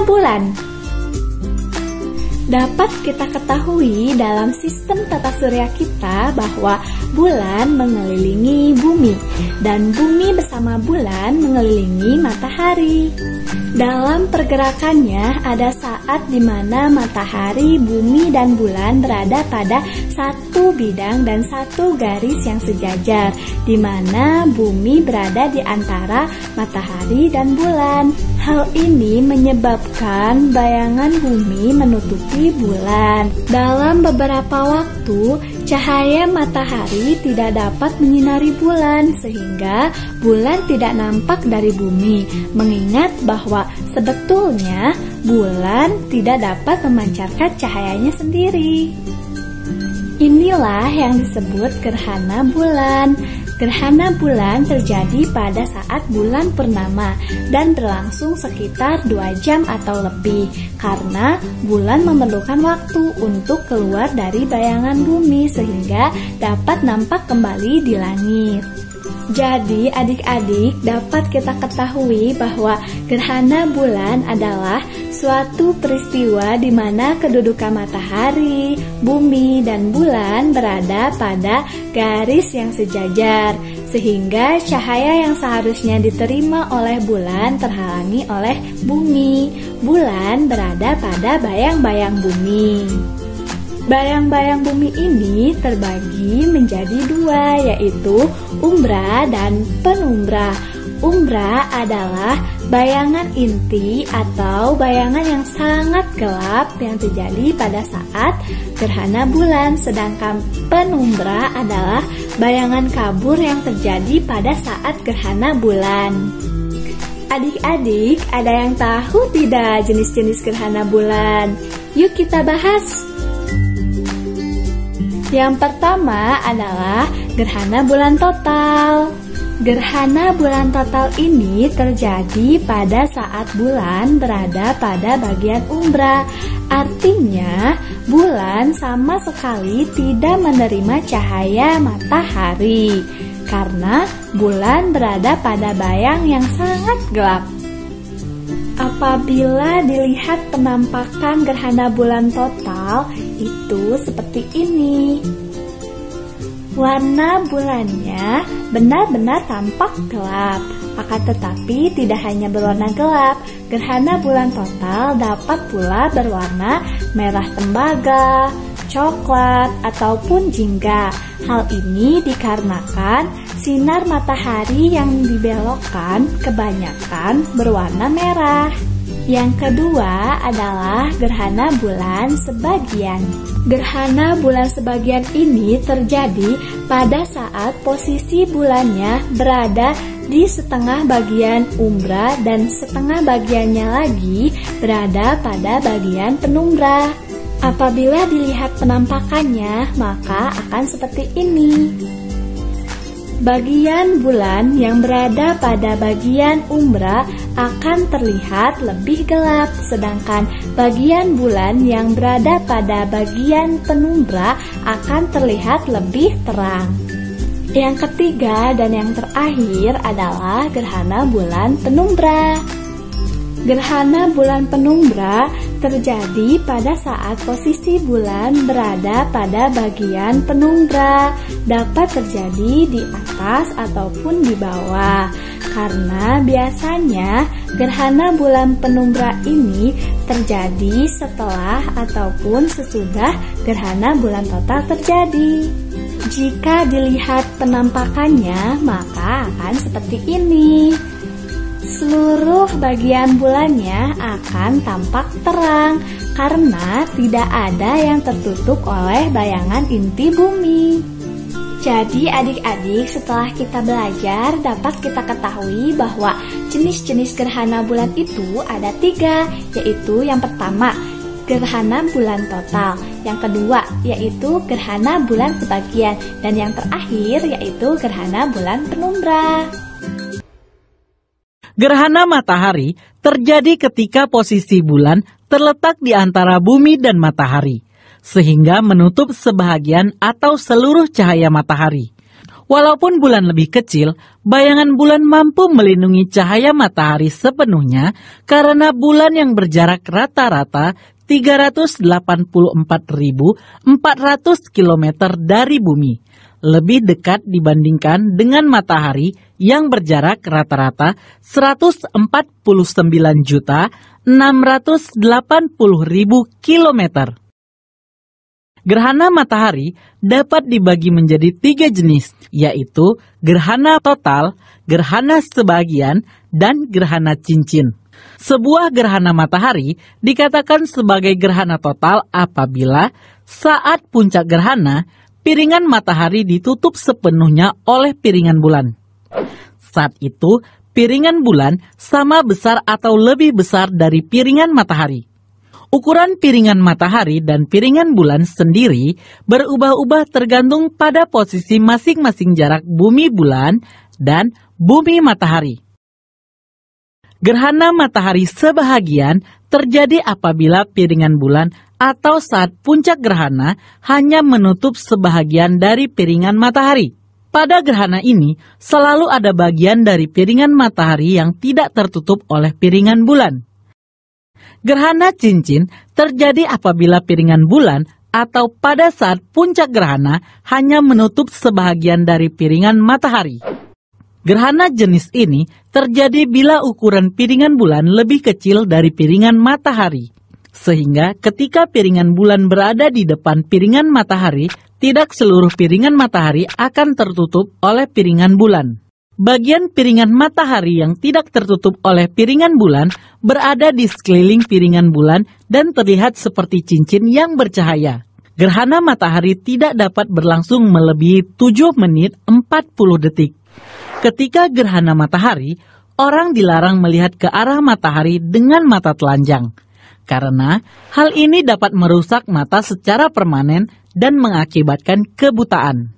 gerhana bulan. Dapat kita ketahui dalam sistem tata surya kita bahwa bulan mengelilingi bumi dan bumi bersama bulan mengelilingi matahari. Dalam pergerakannya ada saat di mana matahari, bumi, dan bulan berada pada satu bidang dan satu garis yang sejajar, di mana bumi berada di antara matahari dan bulan. Hal ini menyebabkan bayangan bumi menutupi bulan. Dalam beberapa waktu, cahaya matahari tidak dapat menyinari bulan sehingga bulan tidak nampak dari bumi, mengingat bahwa sebetulnya bulan tidak dapat memancarkan cahayanya sendiri. Inilah yang disebut gerhana bulan. Gerhana bulan terjadi pada saat bulan purnama dan berlangsung sekitar 2 jam atau lebih karena bulan memerlukan waktu untuk keluar dari bayangan bumi sehingga dapat nampak kembali di langit. Jadi adik-adik dapat kita ketahui bahwa gerhana bulan adalah suatu peristiwa di mana kedudukan matahari, bumi, dan bulan berada pada garis yang sejajar, sehingga cahaya yang seharusnya diterima oleh bulan terhalangi oleh bumi. Bulan berada pada bayang-bayang bumi. Bayang-bayang bumi ini terbagi menjadi 2, yaitu umbra dan penumbra. Umbra adalah bayangan inti atau bayangan yang sangat gelap yang terjadi pada saat gerhana bulan, sedangkan penumbra adalah bayangan kabur yang terjadi pada saat gerhana bulan. Adik-adik, ada yang tahu tidak jenis-jenis gerhana bulan? Yuk kita bahas. Yang pertama adalah gerhana bulan total. Gerhana bulan total ini terjadi pada saat bulan berada pada bagian umbra. Artinya, bulan sama sekali tidak menerima cahaya matahari karena bulan berada pada bayang yang sangat gelap. Apabila dilihat penampakan gerhana bulan total, itu seperti ini. Warna bulannya benar-benar tampak gelap. Akan tetapi tidak hanya berwarna gelap, gerhana bulan total dapat pula berwarna merah tembaga, coklat, ataupun jingga. Hal ini dikarenakan sinar matahari yang dibelokkan kebanyakan berwarna merah. Yang kedua adalah gerhana bulan sebagian. Gerhana bulan sebagian ini terjadi pada saat posisi bulannya berada di setengah bagian umbra dan setengah bagiannya lagi berada pada bagian penumbra. Apabila dilihat penampakannya, maka akan seperti ini. Bagian bulan yang berada pada bagian umbra akan terlihat lebih gelap, sedangkan bagian bulan yang berada pada bagian penumbra akan terlihat lebih terang. Yang ketiga dan yang terakhir adalah gerhana bulan penumbra. Gerhana bulan penumbra terjadi pada saat posisi bulan berada pada bagian penumbra, dapat terjadi di atas ataupun di bawah. Karena biasanya gerhana bulan penumbra ini terjadi setelah ataupun sesudah gerhana bulan total terjadi. Jika dilihat penampakannya, maka akan seperti ini. Seluruh bagian bulannya akan tampak terang karena tidak ada yang tertutup oleh bayangan inti bumi. Jadi adik-adik, setelah kita belajar dapat kita ketahui bahwa jenis-jenis gerhana bulan itu ada 3, yaitu yang pertama gerhana bulan total, yang kedua yaitu gerhana bulan sebagian, dan yang terakhir yaitu gerhana bulan penumbra. Gerhana matahari terjadi ketika posisi bulan terletak di antara bumi dan matahari, sehingga menutup sebahagian atau seluruh cahaya matahari. Walaupun bulan lebih kecil, bayangan bulan mampu melindungi cahaya matahari sepenuhnya karena bulan yang berjarak rata-rata 384.400 km dari bumi, lebih dekat dibandingkan dengan matahari yang berjarak rata-rata 149.680.000 km. Gerhana matahari dapat dibagi menjadi 3 jenis, yaitu gerhana total, gerhana sebagian, dan gerhana cincin. Sebuah gerhana matahari dikatakan sebagai gerhana total apabila saat puncak gerhana, piringan matahari ditutup sepenuhnya oleh piringan bulan. Saat itu, piringan bulan sama besar atau lebih besar dari piringan matahari. Ukuran piringan matahari dan piringan bulan sendiri berubah-ubah tergantung pada posisi masing-masing jarak bumi bulan dan bumi matahari. Gerhana matahari sebahagian terjadi apabila piringan bulan atau saat puncak gerhana hanya menutup sebahagian dari piringan matahari. Pada gerhana ini, selalu ada bagian dari piringan matahari yang tidak tertutup oleh piringan bulan. Gerhana cincin terjadi apabila piringan bulan atau pada saat puncak gerhana hanya menutup sebahagian dari piringan matahari. Gerhana jenis ini terjadi bila ukuran piringan bulan lebih kecil dari piringan matahari. Sehingga ketika piringan bulan berada di depan piringan matahari, tidak seluruh piringan matahari akan tertutup oleh piringan bulan. Bagian piringan matahari yang tidak tertutup oleh piringan bulan berada di sekeliling piringan bulan dan terlihat seperti cincin yang bercahaya. Gerhana matahari tidak dapat berlangsung melebihi 7 menit 40 detik. Ketika gerhana matahari, orang dilarang melihat ke arah matahari dengan mata telanjang. Karena hal ini dapat merusak mata secara permanen dan mengakibatkan kebutaan.